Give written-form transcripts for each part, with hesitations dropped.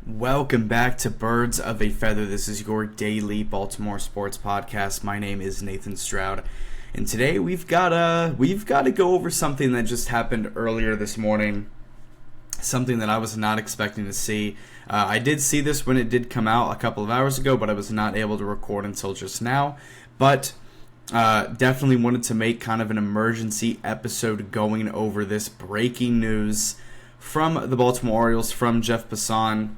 Welcome back to Birds of a Feather. This is your daily Baltimore sports podcast. My name is Nathan Stroud, and today we've got to go over something that just happened earlier this morning. Something that I was not expecting to see. I did see this when it did come out a couple of hours ago, but I was not able to record until just now. But definitely wanted to make kind of an emergency episode going over this breaking news from the Baltimore Orioles, from Jeff Passan.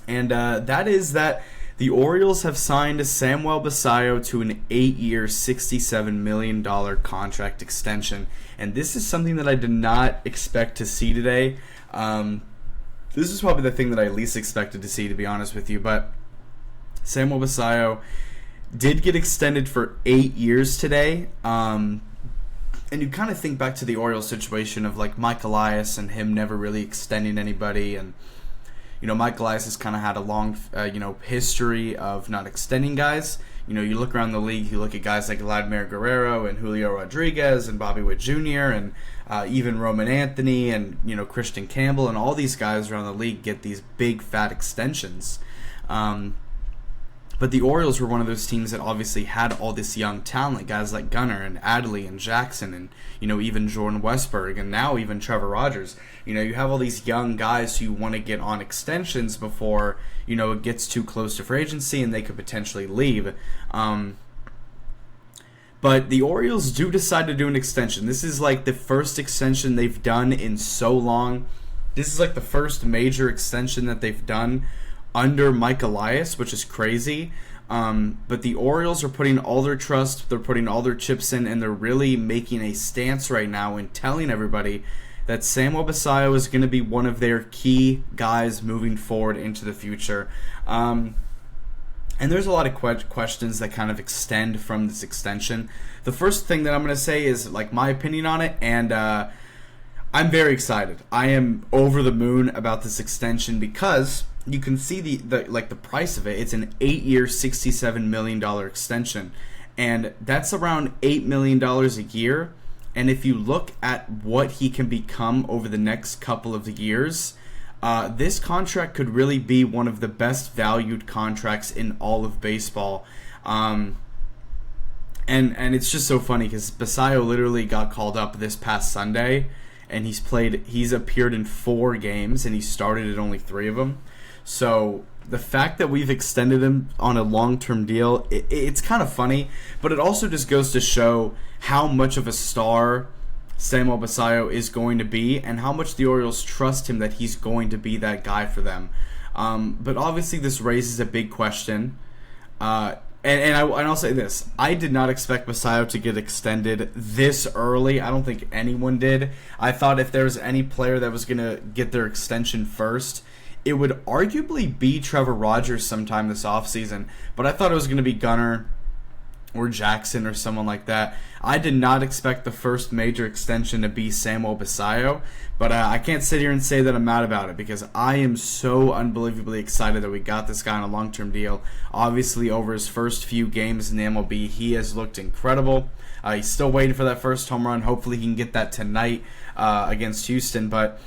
And that is that the Orioles have signed Samuel Basallo to an 8-year, $67 million contract extension. And this is something that I did not expect to see today. This is probably the thing that I least expected to see, to be honest with you. But Samuel Basallo did get extended for 8 years today. And you kind of think back to the Orioles situation of like Mike Elias and him never really extending anybody. And Mike Elias has kind of had a long, history of not extending guys. You look around the league, you look at guys like Vladimir Guerrero and Julio Rodriguez and Bobby Witt Jr. and even Roman Anthony and, Christian Campbell, and all these guys around the league get these big, fat extensions. But the Orioles were one of those teams that obviously had all this young talent, guys like Gunnar and Adley and Jackson and, even Jordan Westberg and now even Trevor Rogers. You have all these young guys who want to get on extensions before, it gets too close to free agency and they could potentially leave. But the Orioles do decide to do an extension. This is like the first extension they've done in so long. This is like the first major extension that they've done under Mike Elias, which is crazy. But the Orioles are putting all their trust, they're putting all their chips in, and they're really making a stance right now and telling everybody that Samuel Basallo is going to be one of their key guys moving forward into the future. And there's a lot of questions that kind of extend from this extension. The first thing that I'm going to say is like my opinion on it, and I'm very excited. I am over the moon about this extension because you can see the price of it. It's an 8-year, $67 million extension, and that's around $8 million a year. And if you look at what he can become over the next couple of years, this contract could really be one of the best valued contracts in all of baseball. And it's just so funny because Basallo literally got called up this past Sunday, and he's appeared in 4 games, and he started at only 3 of them. So the fact that we've extended him on a long-term deal, it's kind of funny, but it also just goes to show how much of a star Samuel Basallo is going to be and how much the Orioles trust him that he's going to be that guy for them. But obviously this raises a big question. And I'll say this. I did not expect Basallo to get extended this early. I don't think anyone did. I thought if there was any player that was going to get their extension first, it would arguably be Trevor Rogers sometime this offseason. But I thought it was going to be Gunnar or Jackson or someone like that. I did not expect the first major extension to be Samuel Basallo. But I can't sit here and say that I'm mad about it because I am so unbelievably excited that we got this guy on a long-term deal. Obviously, over his first few games in the MLB, he has looked incredible. He's still waiting for that first home run. Hopefully he can get that tonight against Houston. But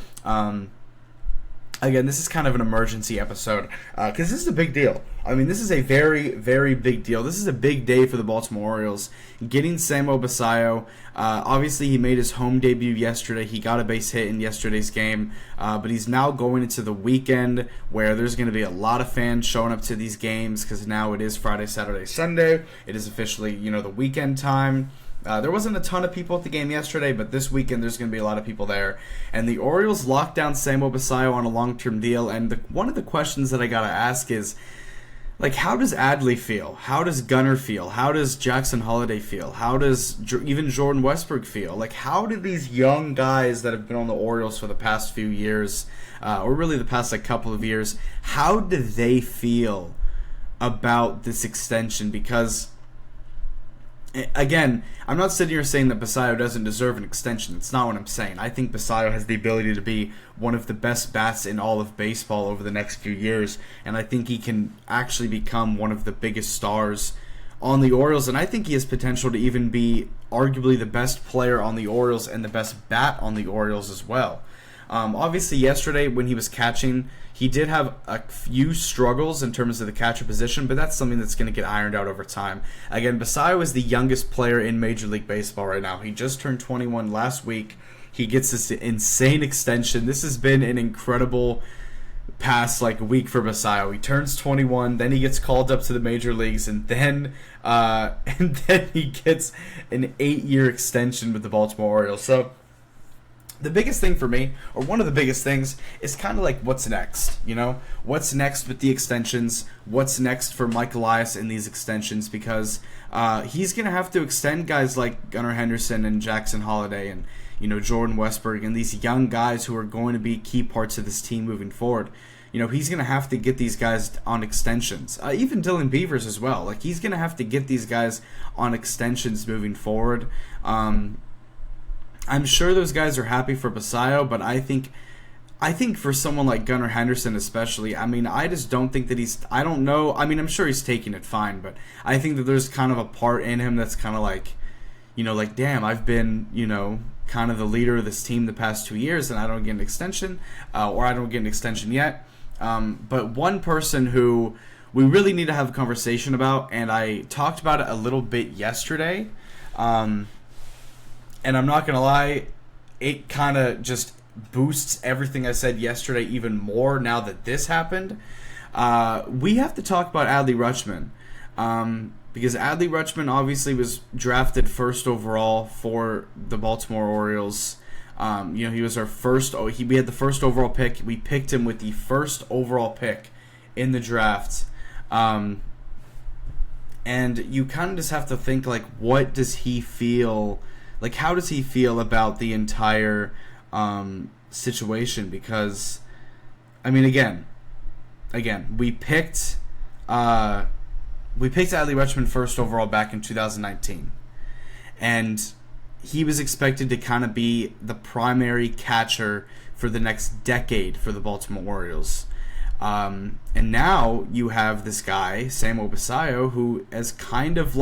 again, this is kind of an emergency episode because this is a big deal. I mean, this is a very, very big deal. This is a big day for the Baltimore Orioles. Getting Samuel Basallo, obviously he made his home debut yesterday. He got a base hit in yesterday's game, but he's now going into the weekend where there's going to be a lot of fans showing up to these games because now it is Friday, Saturday, Sunday. It is officially, the weekend time. There wasn't a ton of people at the game yesterday, but this weekend there's going to be a lot of people there. And the Orioles locked down Samuel Basallo on a long-term deal. And one of the questions that I got to ask is, like, how does Adley feel? How does Gunnar feel? How does Jackson Holliday feel? How does even Jordan Westberg feel? Like, how do these young guys that have been on the Orioles for the past few years, or really the past couple of years, how do they feel about this extension? Because again, I'm not sitting here saying that Basallo doesn't deserve an extension. That's not what I'm saying. I think Basallo has the ability to be one of the best bats in all of baseball over the next few years, and I think he can actually become one of the biggest stars on the Orioles, and I think he has potential to even be arguably the best player on the Orioles and the best bat on the Orioles as well. Obviously, yesterday when he was catching, He did have a few struggles in terms of the catcher position, but that's something that's going to get ironed out over time. Again, Basallo is the youngest player in Major League Baseball right now. He just turned 21 last week. He gets this insane extension. This has been an incredible past week for Basallo. He turns 21, then he gets called up to the major leagues, and then he gets an 8-year extension with the Baltimore Orioles. So the biggest thing for me, or one of the biggest things, is kind of what's next. What's next with the extensions? What's next for Mike Elias in these extensions? Because he's gonna have to extend guys like Gunnar Henderson and Jackson Holliday and Jordan Westburg and these young guys who are going to be key parts of this team moving forward. He's going to have to get these guys on extensions. Even Dylan Beavers as well. He's going to have to get these guys on extensions moving forward. I'm sure those guys are happy for Basallo, but I think for someone like Gunnar Henderson especially, I just don't think that I don't know. I'm sure he's taking it fine, but I think that there's kind of a part in him that's kind of damn, I've been, kind of the leader of this team the past 2 years, and I don't get an extension, or I don't get an extension yet. But one person who we really need to have a conversation about, and I talked about it a little bit yesterday, and I'm not going to lie, it kind of just boosts everything I said yesterday even more now that this happened. We have to talk about Adley Rutschman. Because Adley Rutschman obviously was drafted first overall for the Baltimore Orioles. He was our first. We had the first overall pick. We picked him with the first overall pick in the draft. And you kind of just have to think what does he feel? How does he feel about the entire situation? Because, again, we picked. We picked Adley Rutschman first overall back in 2019, and he was expected to kind of be the primary catcher for the next decade for the Baltimore Orioles. And now you have this guy, Samuel Basallo, who has kind of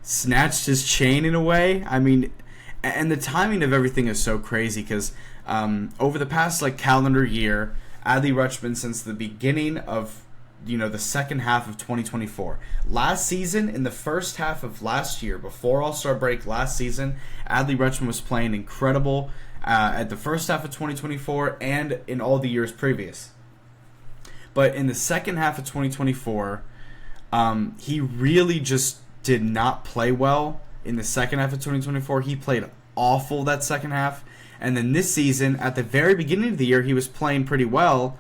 snatched his chain in a way. And the timing of everything is so crazy because over the past calendar year, Adley Rutschman, since the beginning of the second half of 2024. Last season, in the first half of last year, before All-Star break last season, Adley Rutschman was playing incredible at the first half of 2024 and in all the years previous. But in the second half of 2024, he really just did not play well in the second half of 2024. He played awful that second half. And then this season, at the very beginning of the year, he was playing pretty well.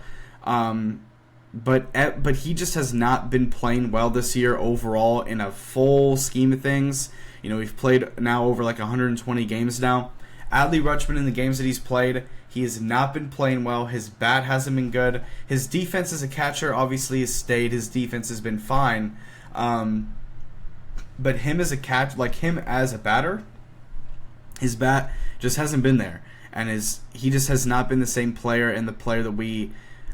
But he just has not been playing well this year overall in a full scheme of things. We've played now over 120 games now. Adley Rutschman, in the games that he's played, he has not been playing well. His bat hasn't been good. His defense as a catcher obviously has stayed. His defense has been fine. But him as a batter, his bat just hasn't been there. And he just has not been the same player and the player that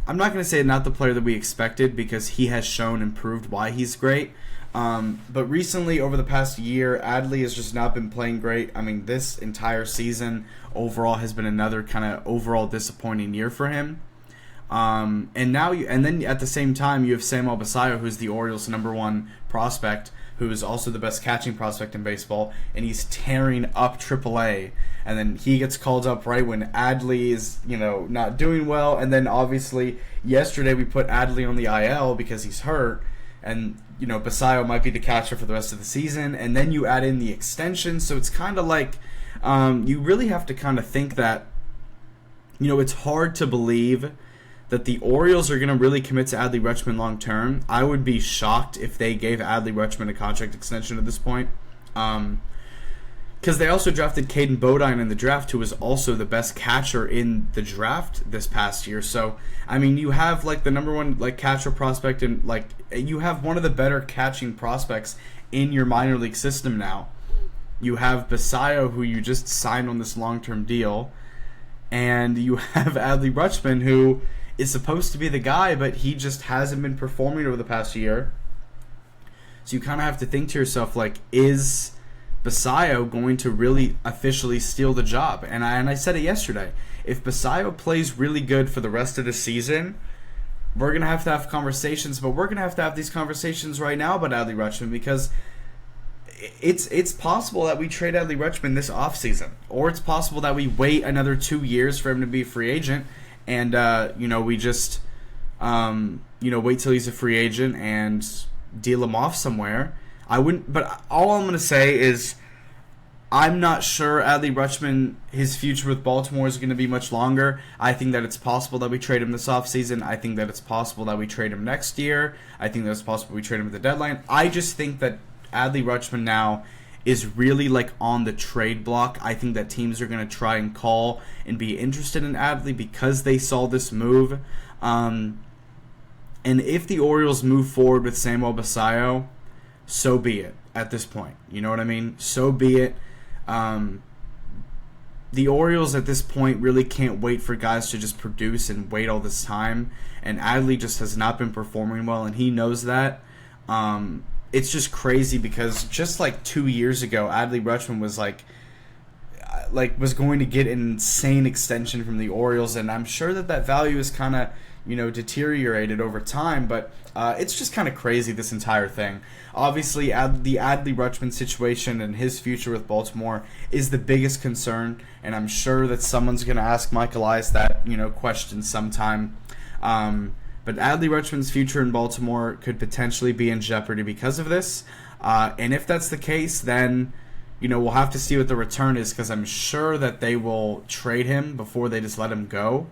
I'm not going to say not the player that we expected because he has shown and proved why he's great. But recently, over the past year, Adley has just not been playing great. This entire season overall has been another kind of overall disappointing year for him. And then at the same time, you have Samuel Basallo, who's the Orioles' #1 prospect, who is also the best catching prospect in baseball, and he's tearing up AAA. And then he gets called up right when Adley is, not doing well. And then obviously yesterday we put Adley on the IL because he's hurt, and Basallo might be the catcher for the rest of the season. And then you add in the extension, so it's kind of you really have to kind of think that, it's hard to believe that the Orioles are going to really commit to Adley Rutschman long term. I would be shocked if they gave Adley Rutschman a contract extension at this point. Because they also drafted Caden Bodine in the draft, who was also the best catcher in the draft this past year. So, you have the #1 catcher prospect, and you have one of the better catching prospects in your minor league system now. You have Basallo, who you just signed on this long-term deal, and you have Adley Rutschman, who is supposed to be the guy, but he just hasn't been performing over the past year. So you kind of have to think to yourself, is Basallo going to really officially steal the job? And I said it yesterday. If Basallo plays really good for the rest of the season, we're going to have conversations, but we're going to have these conversations right now about Adley Rutschman, because it's possible that we trade Adley Rutschman this offseason, or it's possible that we wait another 2 years for him to be a free agent, and we just wait till he's a free agent and deal him off somewhere. I wouldn't, but all I'm going to say is I'm not sure Adley Rutschman, his future with Baltimore is going to be much longer. I think that it's possible that we trade him this offseason. I think that it's possible that we trade him next year. I think that it's possible we trade him at the deadline. I just think that Adley Rutschman now is really like on the trade block. I think that teams are going to try and call and be interested in Adley because they saw this move. And if the Orioles move forward with Samuel Basallo, so be it at this point. You know what I mean? So be it. The Orioles at this point really can't wait for guys to just produce and wait all this time. And Adley just has not been performing well, and he knows that. It's just crazy because just like 2 years ago, Adley Rutschman was was going to get an insane extension from the Orioles, and I'm sure that value is kind of deteriorated over time, but it's just kind of crazy, this entire thing. Obviously, the Adley Rutschman situation and his future with Baltimore is the biggest concern, and I'm sure that someone's going to ask Mike Elias that question sometime. But Adley Rutschman's future in Baltimore could potentially be in jeopardy because of this. And if that's the case, then we'll have to see what the return is, because I'm sure that they will trade him before they just let him go.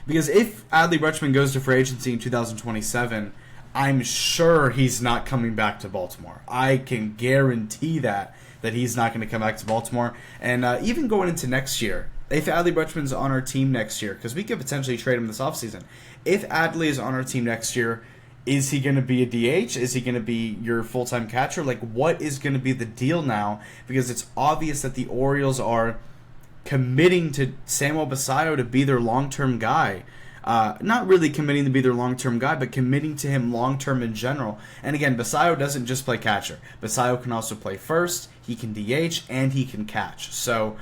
Because if Adley Rutschman goes to free agency in 2027, I'm sure he's not coming back to Baltimore. I can guarantee that he's not going to come back to Baltimore. And even going into next year, if Adley Rutschman's on our team next year, because we could potentially trade him this offseason, if Adley is on our team next year, is he going to be a DH? Is he going to be your full-time catcher? What is going to be the deal now? Because it's obvious that the Orioles are committing to Samuel Basallo to be their long-term guy. Not really committing to be their long-term guy, but committing to him long-term in general. And again, Basallo doesn't just play catcher. Basallo can also play first, he can DH, and he can catch. So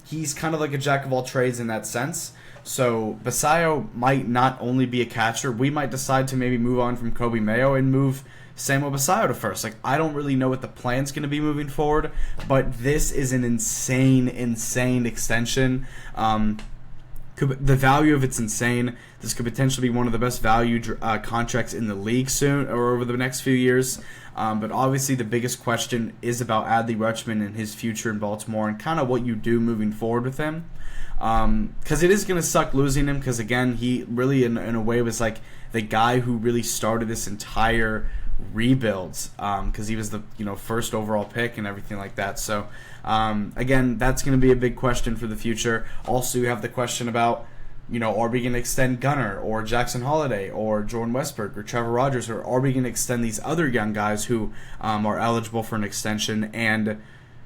he's kind of like a jack of all trades in that sense. So Basallo might not only be a catcher. We might decide to maybe move on from Kobe Mayo and move Samuel Basallo to first. I don't really know what the plan's going to be moving forward, but this is an insane extension. The value of it's insane. This could potentially be one of the best value contracts in the league soon, or over the next few years. But obviously the biggest question is about Adley Rutschman and his future in Baltimore and kind of what you do moving forward with him. Because it is going to suck losing him, because again, he really in a way was like the guy who really started this entire rebuilds, because he was the first overall pick and everything like that. So again, that's going to be a big question for the future. Also, you have the question about are we going to extend Gunnar or Jackson Holliday or Jordan Westberg or Trevor Rogers, or are we going to extend these other young guys who are eligible for an extension, and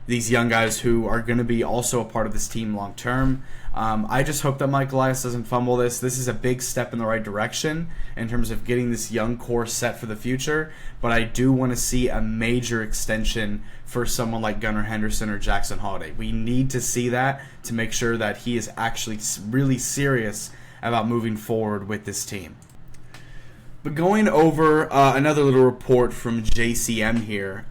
these young guys who are going to be also a part of this team long term. I just hope that Mike Elias doesn't fumble this. This is a big step in the right direction in terms of getting this young core set for the future, but I do want to see a major extension for someone like Gunnar Henderson or Jackson Holliday. We need to see that to make sure that he is actually really serious about moving forward with this team. But going over another little report from JCM here.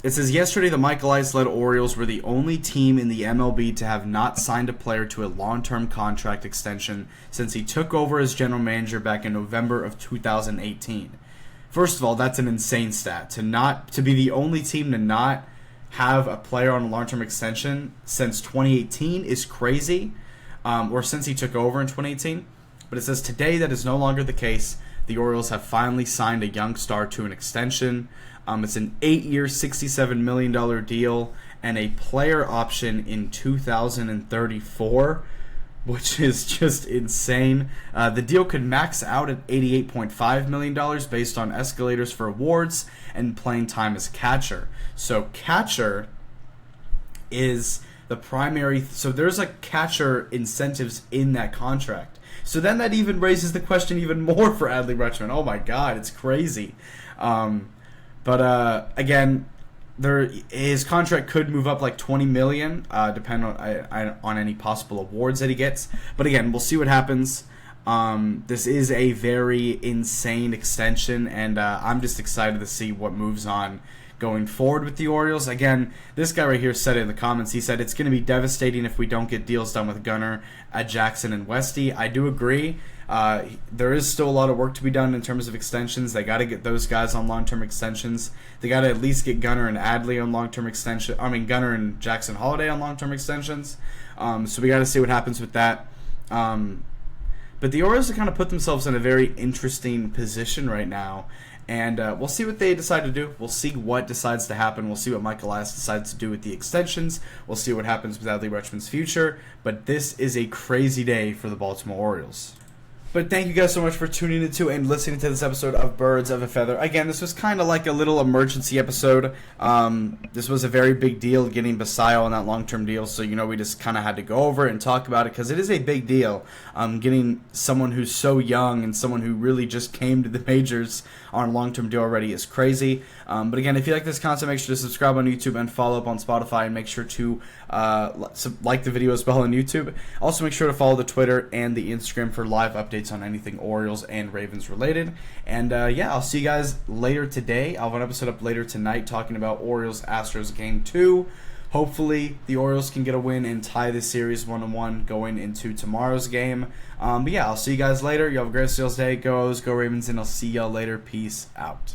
It says, yesterday the Mike Elias-led Orioles were the only team in the MLB to have not signed a player to a long-term contract extension since he took over as general manager back in November of 2018. First of all, that's an insane stat. To be the only team to not have a player on a long-term extension since 2018 is crazy, or since he took over in 2018. But it says, today that is no longer the case. The Orioles have finally signed a young star to an extension. It's an 8-year, $67 million deal and a player option in 2034, which is just insane. The deal could max out at $88.5 million based on escalators for awards and playing time as catcher. So catcher is the primary. So there's catcher incentives in that contract. So then that even raises the question even more for Adley Rutschman. Oh my God, it's crazy. But again, his contract could move up $20 million, depending on any possible awards that he gets. But again, we'll see what happens. This is a very insane extension, and I'm just excited to see what moves on going forward with the Orioles. Again, this guy right here said it in the comments. He said it's going to be devastating if we don't get deals done with Gunnar, Jackson, and Westy. I do agree. There is still a lot of work to be done in terms of extensions. They got to get those guys on long-term extensions. They got to at least get Gunnar and Adley on long-term extension. Gunnar and Jackson Holiday on long-term extensions. So we got to see what happens with that. But the Orioles have kind of put themselves in a very interesting position right now. And we'll see what they decide to do. We'll see what decides to happen. We'll see what Mike Elias decides to do with the extensions. We'll see what happens with Adley Rutschman's future. But this is a crazy day for the Baltimore Orioles. But thank you guys so much for tuning into and listening to this episode of Birds of a Feather. Again, this was kind of like a little emergency episode. This was a very big deal getting Basallo on that long-term deal, so we just kind of had to go over it and talk about it because it is a big deal. Getting someone who's so young and someone who really just came to the majors on a long-term deal already is crazy. But again, if you like this content, make sure to subscribe on YouTube and follow up on Spotify, and make sure to like the video as well on YouTube. Also, make sure to follow the Twitter and the Instagram for live updates on anything Orioles and Ravens related. And I'll see you guys later today. I'll have an episode up later tonight talking about Orioles-Astros Game 2. Hopefully, the Orioles can get a win and tie this series 1-1 going into tomorrow's game. But I'll see you guys later. You have a great sales day. Go Ravens, and I'll see y'all later. Peace out.